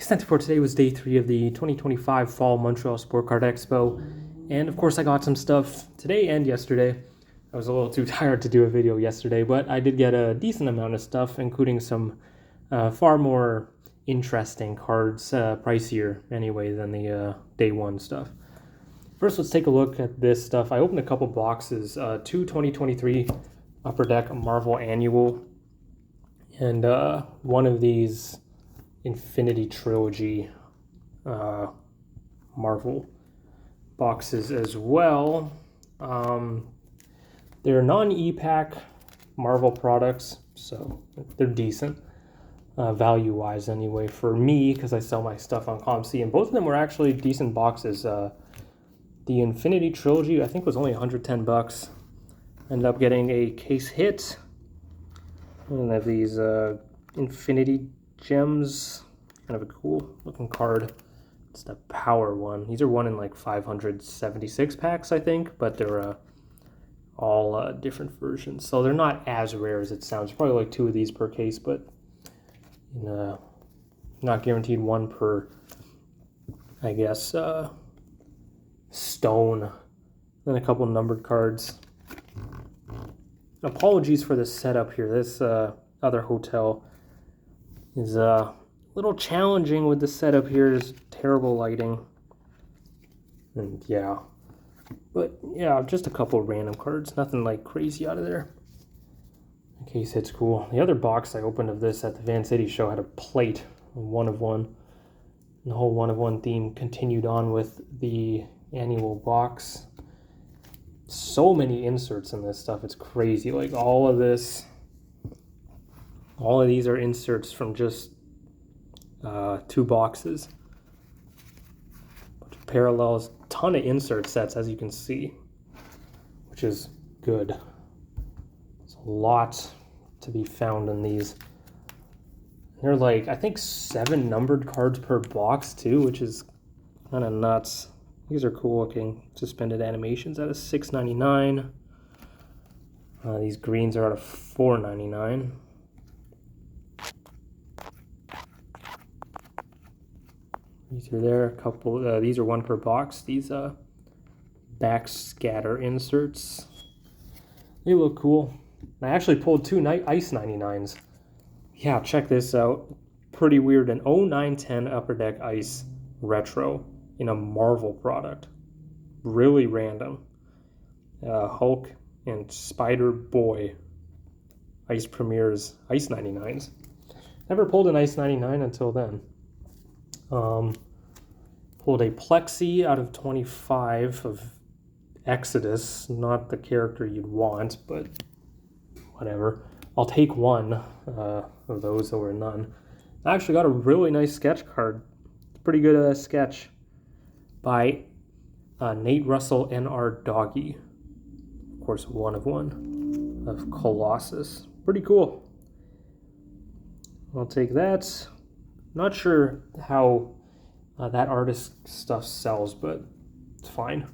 Extent for today was day 3 of the 2025 Fall Montreal Sport Card Expo, and of course I got some stuff today and yesterday. I was a little too tired to do a video yesterday, but I did get a decent amount of stuff, including some far more interesting cards, pricier anyway than the day 1 stuff. First, let's take a look at this stuff. I opened a couple boxes, 2023 Upper Deck Marvel Annual, and one of these Infinity Trilogy Marvel boxes as well. They're non-e-pack Marvel products, so they're decent value-wise anyway for me, because I sell my stuff on ComC, and both of them were actually decent boxes. The Infinity Trilogy I think was only 110 bucks. Ended up getting a case hit, and I have these Infinity Gems, kind of a cool looking card. It's the power one. These are one in like 576 packs, I think, but they're all different versions, so they're not as rare as it sounds. Probably like 2 of these per case, but not guaranteed 1 per, I guess, stone. And a couple numbered cards. Apologies for the setup here. This other hotel is a little challenging with the setup here. There's terrible lighting, and yeah, but yeah, just a couple random cards, nothing like crazy out of there. The case hits cool. The other box I opened of this at the Van City show had a plate, a 1 of 1. And the whole 1 of 1 theme continued on with the annual box. So many inserts in this stuff, it's crazy. Like all of these are inserts from just 2 boxes. Bunch of parallels, ton of insert sets, as you can see, which is good. There's a lot to be found in these. They're like, I think 7 numbered cards per box too, which is kind of nuts. These are cool looking. Suspended animations out of $6.99. These greens are out of $4.99. These are there. A couple. These are 1 per box. These backscatter inserts. They look cool. I actually pulled 2 Ice 99s. Yeah, check this out. Pretty weird. An 0910 Upper Deck Ice Retro in a Marvel product. Really random. Hulk and Spider-Boy Ice Premieres Ice 99s. Never pulled an Ice 99 until then. Pulled a Plexi out of 25 of Exodus. Not the character you'd want, but whatever. I'll take 1 of those over none. I actually got a really nice sketch card. Pretty good sketch by Nate Russell NR Doggy. Of course, 1 of 1 of Colossus. Pretty cool. I'll take that. Not sure how that artist stuff sells, but it's fine.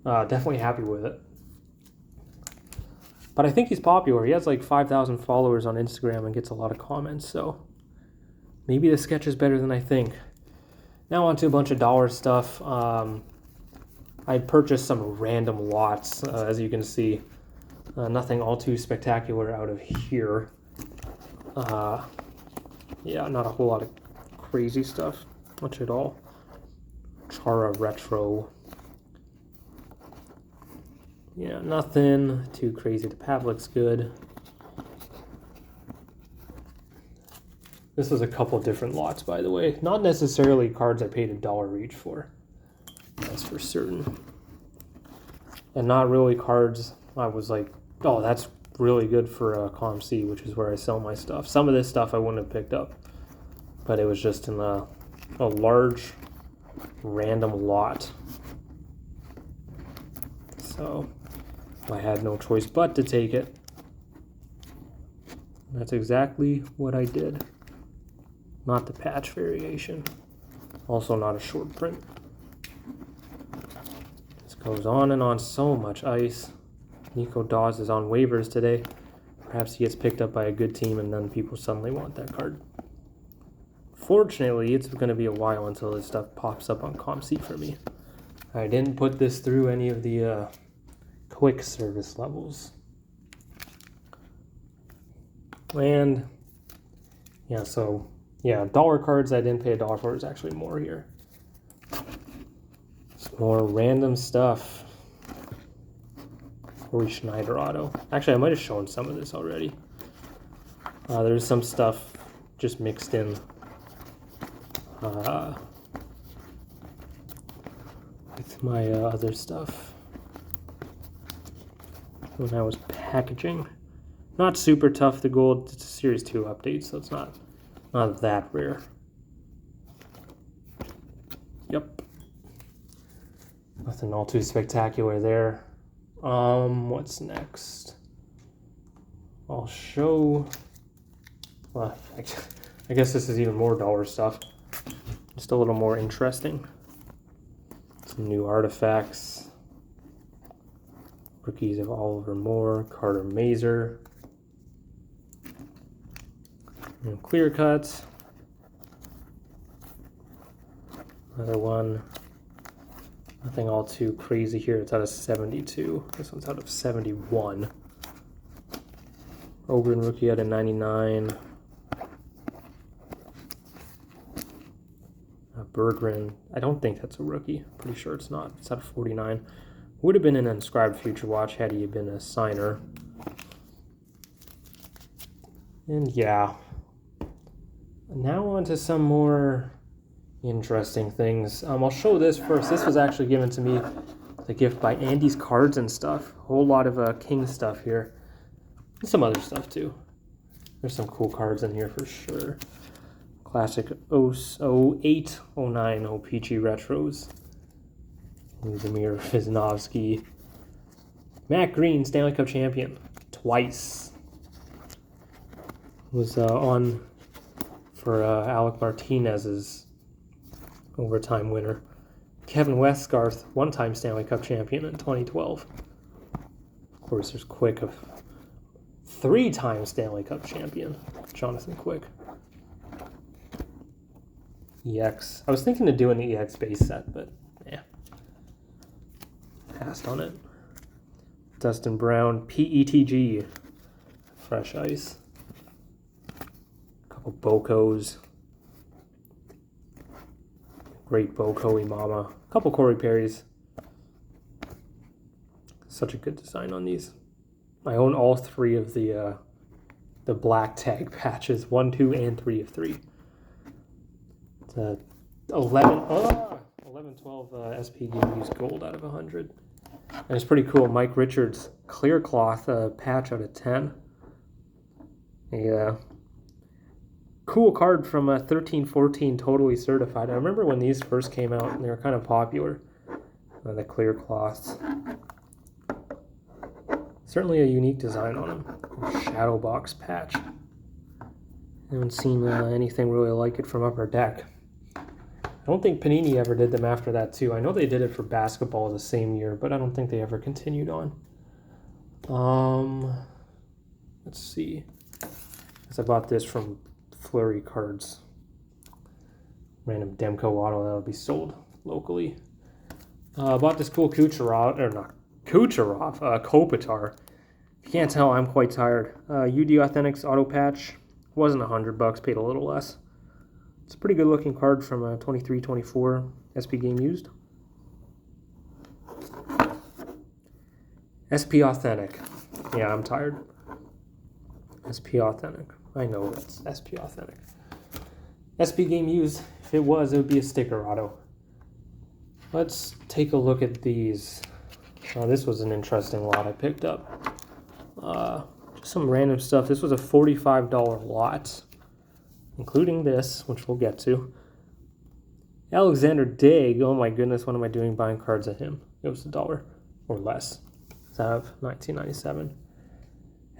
Definitely happy with it. But I think he's popular. He has like 5,000 followers on Instagram and gets a lot of comments, so maybe the sketch is better than I think. Now on to a bunch of dollar stuff. I purchased some random lots, as you can see. Nothing all too spectacular out of here. Yeah, not a whole lot of crazy stuff. Much at all. Chara Retro. Yeah, nothing too crazy. The pad looks good. This was a couple different lots, by the way. Not necessarily cards I paid $1 each for. That's for certain. And not really cards I was like, oh, that's really good for ComC, which is where I sell my stuff. Some of this stuff I wouldn't have picked up, but it was just in a large random lot. So I had no choice but to take it. That's exactly what I did. Not the patch variation. Also not a short print. This goes on and on. So much ice. Nico Dawes is on waivers today. Perhaps he gets picked up by a good team and then people suddenly want that card. Unfortunately, it's going to be a while until this stuff pops up on ComC for me. I didn't put this through any of the quick service levels. And yeah, so yeah, dollar cards I didn't pay $1 for is actually more here. It's more random stuff. Corey Schneider auto. Actually, I might have shown some of this already. There's some stuff just mixed in. With my other stuff when I was packaging. Not super tough, the gold. It's a Series 2 update, so it's not that rare. Yep. Nothing all too spectacular there. What's next? I'll show... Well, I guess this is even more dollar stuff. Just a little more interesting. Some new artifacts. Rookies of Oliver Moore, Carter Mazer. And clear cuts. Another one. Nothing all too crazy here. It's out of 72. This one's out of 71. Ogren rookie out of 99. Berggren, I don't think that's a rookie. Pretty sure it's not. It's out of 49. Would have been an inscribed Future Watch had he been a signer. And yeah. Now on to some more interesting things. I'll show this first. This was actually given to me as a gift by Andy's Cards and stuff. A whole lot of King stuff here. And some other stuff too. There's some cool cards in here for sure. Classic 08, 09 OPG Retros. Vladimir Visnovsky. Matt Green, Stanley Cup champion. Twice. Was on for Alec Martinez's overtime winner. Kevin Westgarth, one-time Stanley Cup champion in 2012. Of course, there's Quick, of three-time Stanley Cup champion. Jonathan Quick. EX. I was thinking of doing the EX base set, but yeah. Passed on it. Dustin Brown, PETG. Fresh Ice. A couple Bocos. Great Boko Imama. A couple Corey Perrys. Such a good design on these. I own all three of the black tag patches. 1, 2, and 3 of 3. It's a 11-12 SP game used gold out of 100. And it's pretty cool. Mike Richards clear cloth patch out of 10. A cool card from 13-14 totally certified. I remember when these first came out and they were kind of popular. The clear cloths. Certainly a unique design on them. Shadow box patch. Haven't seen anything really like it from Upper Deck. I don't think Panini ever did them after that too. I know they did it for basketball the same year, but I don't think they ever continued on. Let's see. Because I bought this from Flurry Cards. Random Demko auto that'll be sold locally. I bought this cool Kucherov, or not Kucherov, Kopitar. If you can't tell, I'm quite tired. UD Authentics auto patch. Wasn't $100, paid a little less. It's a pretty good looking card from 23-24 SP game used. SP Authentic. Yeah, I'm tired. SP Authentic. I know it's SP Authentic. SP game used. If it was, it would be a sticker auto. Let's take a look at these. This was an interesting lot I picked up. Just some random stuff. This was a $45 lot, including this, which we'll get to. Alexander Daig. Oh my goodness, what am I doing buying cards of him? It was $1 or less. It's out of 1997.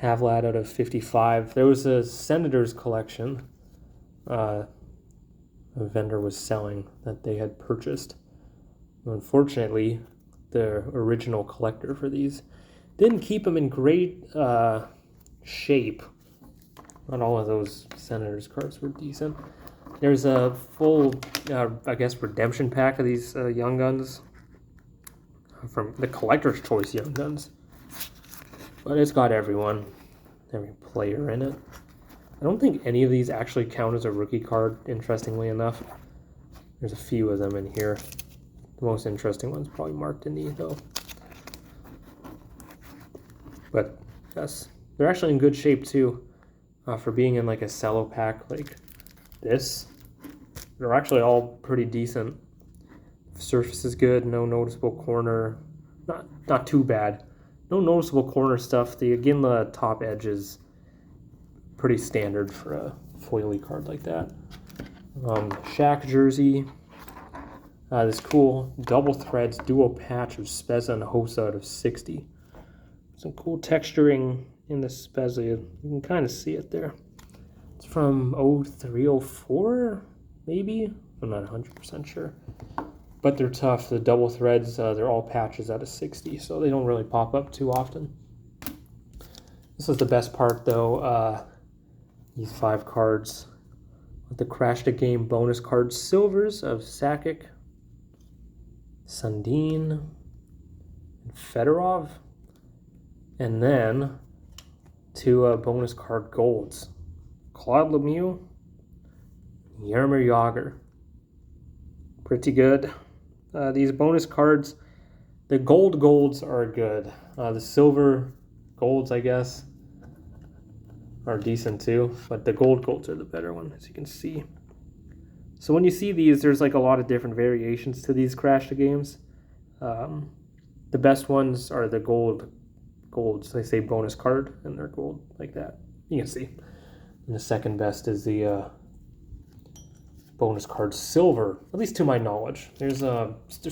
Havlat out of 55. There was a Senators collection a vendor was selling that they had purchased. Unfortunately, the original collector for these didn't keep them in great shape. Not all of those Senators cards were decent. There's a full, I guess, redemption pack of these Young Guns from the Collector's Choice Young Guns. But it's got every player in it. I don't think any of these actually count as a rookie card, interestingly enough. There's a few of them in here. The most interesting one's probably Mark Denis, though. But, yes, they're actually in good shape, too, for being in, like, a cello pack like this. They're actually all pretty decent. Surface is good, no noticeable corner. Not too bad. No noticeable corner stuff. Again, the top edge is pretty standard for a foily card like that. Shaq jersey. This cool double threads dual patch of Spezza and Hossa out of 60. Some cool texturing in the Spezza. You can kind of see it there. It's from 0304, maybe? I'm not 100% sure. But they're tough. The double threads, they're all patches out of 60, so they don't really pop up too often. This is the best part, though. These 5 cards with the Crash the Game bonus card silvers of Sakic, Sundin, and Fedorov. And then 2 bonus card golds. Claude Lemieux, Jaromir Jagr. Pretty good. These bonus cards, the golds are good. The silver golds, I guess, are decent too, but the golds are the better one, as you can see. So when you see these, there's like a lot of different variations to these Crash the Games. The best ones are the golds. They say bonus card, and they're gold like that. You can see. And the second best is the bonus card silver, at least to my knowledge. There's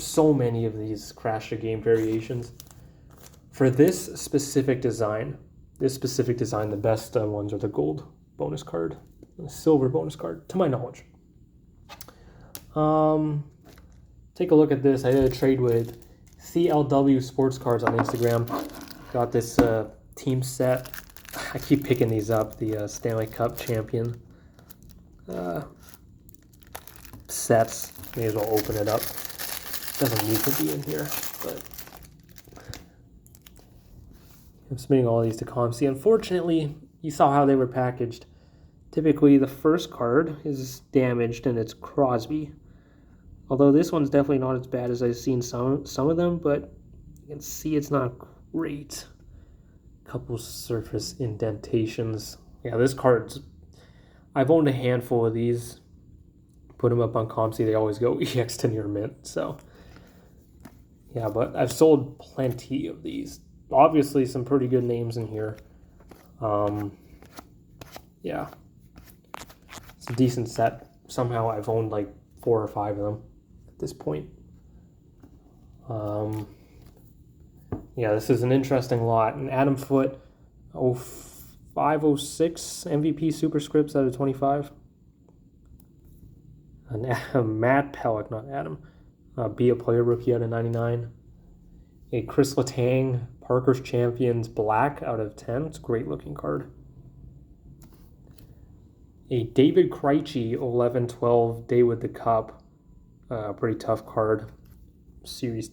so many of these Crash the Game variations. For this specific design, the best ones are the gold bonus card, the silver bonus card, to my knowledge. Take a look at this. I did a trade with CLW Sports Cards on Instagram. Got this team set. I keep picking these up, the Stanley Cup champion sets. May as well open it up. Doesn't need to be in here, but I'm submitting all these to ComC. Unfortunately, you saw how they were packaged. Typically, the first card is damaged and it's Crosby. Although this one's definitely not as bad as I've seen some of them, but you can see it's not great. Couple surface indentations. Yeah, this card's... I've owned a handful of these. Put them up on ComC. They always go EX to near mint. So, yeah, but I've sold plenty of these. Obviously, some pretty good names in here. Yeah. It's a decent set. Somehow I've owned like 4 or 5 of them at this point. Yeah, this is an interesting lot. An Adam Foote 0506 MVP Superscripts out of 25. A Matt Pellick, not Adam. Be a Player rookie out of 99. A Chris Letang Parker's Champions Black out of 10. It's a great looking card. A David Krejci 11-12 Day with the Cup. Pretty tough card. Series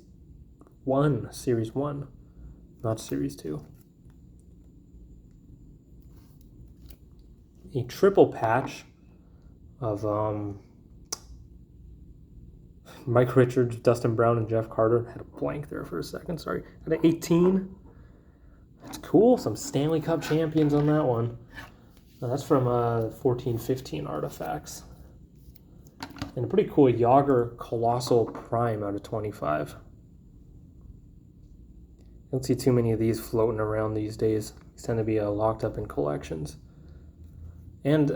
1, not Series 2. A triple patch of Mike Richards, Dustin Brown, and Jeff Carter. Had a blank there for a second, sorry. At 18. That's cool. Some Stanley Cup champions on that one. That's from 14-15 Artifacts. And a pretty cool Yager Colossal Prime out of 25. Don't see too many of these floating around these days. These tend to be locked up in collections. And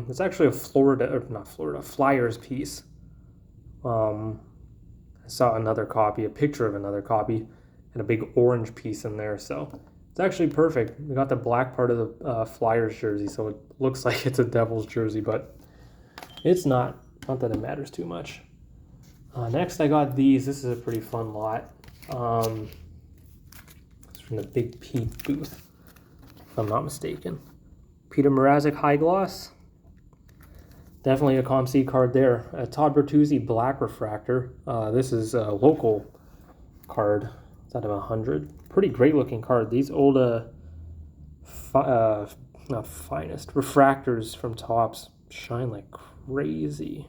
it's actually a Flyers piece. I saw another copy, a picture of another copy, and a big orange piece in there. So it's actually perfect. We got the black part of the Flyers jersey, so it looks like it's a Devils jersey, but it's not. Not that it matters too much. Next, I got these. This is a pretty fun lot. It's from the Big Pete booth, if I'm not mistaken. Peter Mrazek High Gloss. Definitely a ComC card there. A Todd Bertuzzi Black Refractor. This is a local card. It's out of 100. Pretty great looking card. These old, not finest, refractors from Topps shine like crazy.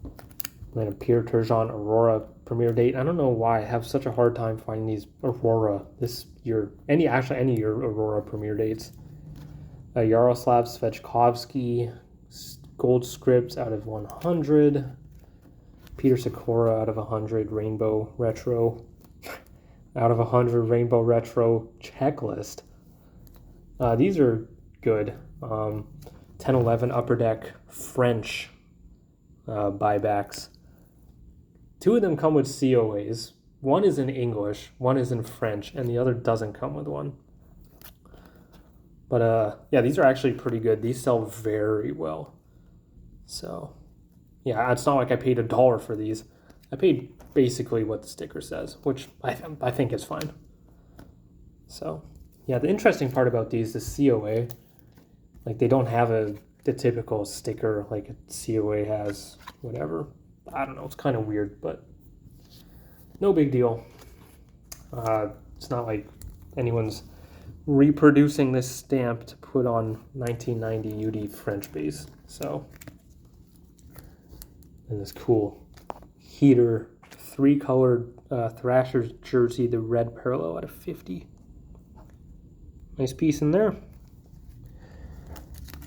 And then a Pierre Turgeon Aurora premiere date. I don't know why I have such a hard time finding these Aurora this year. Any year Aurora premiere dates. Yaroslav Svechkovsky gold scripts out of 100. Peter Sikora out of 100. Rainbow Retro out of 100. Rainbow Retro checklist. These are good. 10-11 Upper Deck French buybacks. 2 of them come with COAs. One is in English, one is in French, and the other doesn't come with one. But yeah, these are actually pretty good. These sell very well. So yeah, it's not like I paid $1 for these. I paid basically what the sticker says, which I think is fine. So yeah, the interesting part about these is COA. Like, they don't have the typical sticker like a COA has, whatever. I don't know, it's kind of weird, but no big deal. It's not like anyone's reproducing this stamp to put on 1990 UD French base. So, and this cool heater 3-colored Thrasher's jersey, the red parallel out of 50. Nice piece in there.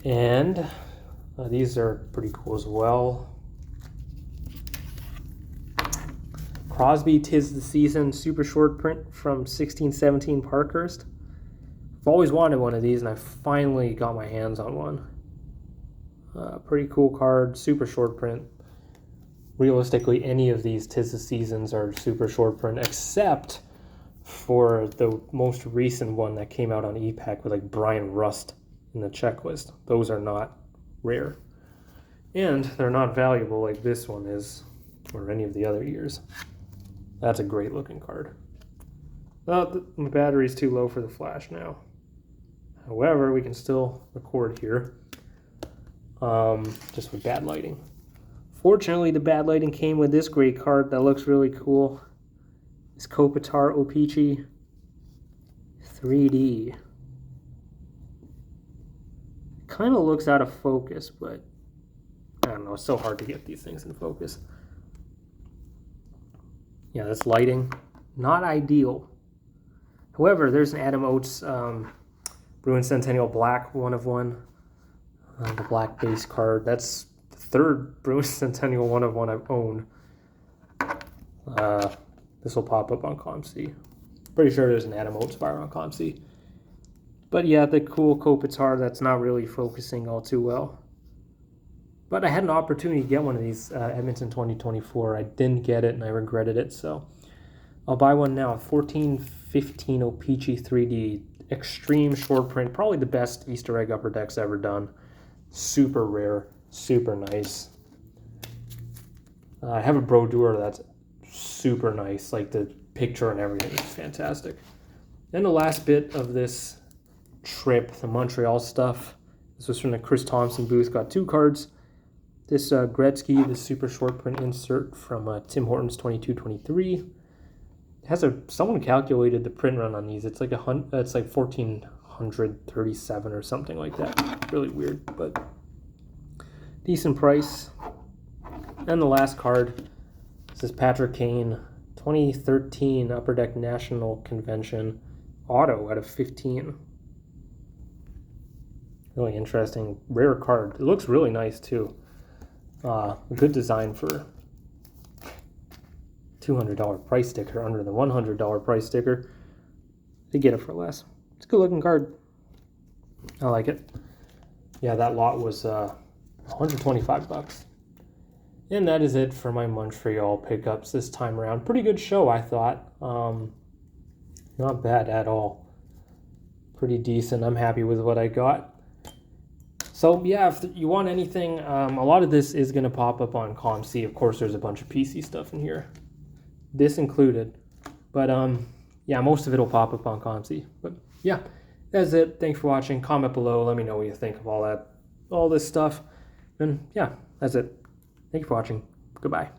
And these are pretty cool as well. Crosby Tis the Season super short print from 1617 Parkhurst. I've always wanted one of these, and I finally got my hands on one. Pretty cool card, super short print. Realistically, any of these Tis the Seasons are super short print, except for the most recent one that came out on EPAC with like Brian Rust in the checklist. Those are not rare. And they're not valuable like this one is, or any of the other years. That's a great looking card. Oh, my battery's too low for the flash now. However, we can still record here, just with bad lighting. Fortunately, the bad lighting came with this great card that looks really cool. It's Kopitar O-Pee-Chee 3D. Kind of looks out of focus, but I don't know, it's so hard to get these things in focus. Yeah, this lighting, not ideal. However, there's an Adam Oates Bruin Centennial Black 1/1. The black base card. That's the 3rd Bruin Centennial 1/1 I've owned. This will pop up on ComC. Pretty sure there's an Adam Oates bar on ComC. But yeah, the cool Kopitar that's not really focusing all too well. But I had an opportunity to get one of these Edmonton 2024. I didn't get it and I regretted it, so I'll buy one now. 1415 O-Pee-Chee 3D. Extreme short print. Probably the best Easter egg upper deck's ever done. Super rare. Super nice. I have a Brodeur that's super nice. Like, the picture and everything is fantastic. And the last bit of this trip, the Montreal stuff. This was from the Chris Thompson booth. Got 2 cards. This Gretzky, the super short print insert from Tim Hortons 22-23. It has someone calculated the print run on these. It's like it's like 1437 or something like that. Really weird, but decent price. And the last card, this is Patrick Kane, 2013 Upper Deck National Convention auto out of 15. Really interesting, rare card. It looks really nice too. A good design for $200 price sticker, under the $100 price sticker. They get it for less. It's a good looking card. I like it. Yeah, that lot was $125. And that is it for my Montreal pickups this time around. Pretty good show, I thought. Not bad at all. Pretty decent. I'm happy with what I got. So yeah, if you want anything, a lot of this is going to pop up on ComC. Of course, there's a bunch of PC stuff in here, this included. But yeah, most of it will pop up on ComC. But yeah, that's it. Thanks for watching. Comment below. Let me know what you think of all that. all this stuff. And yeah, that's it. Thank you for watching. Goodbye.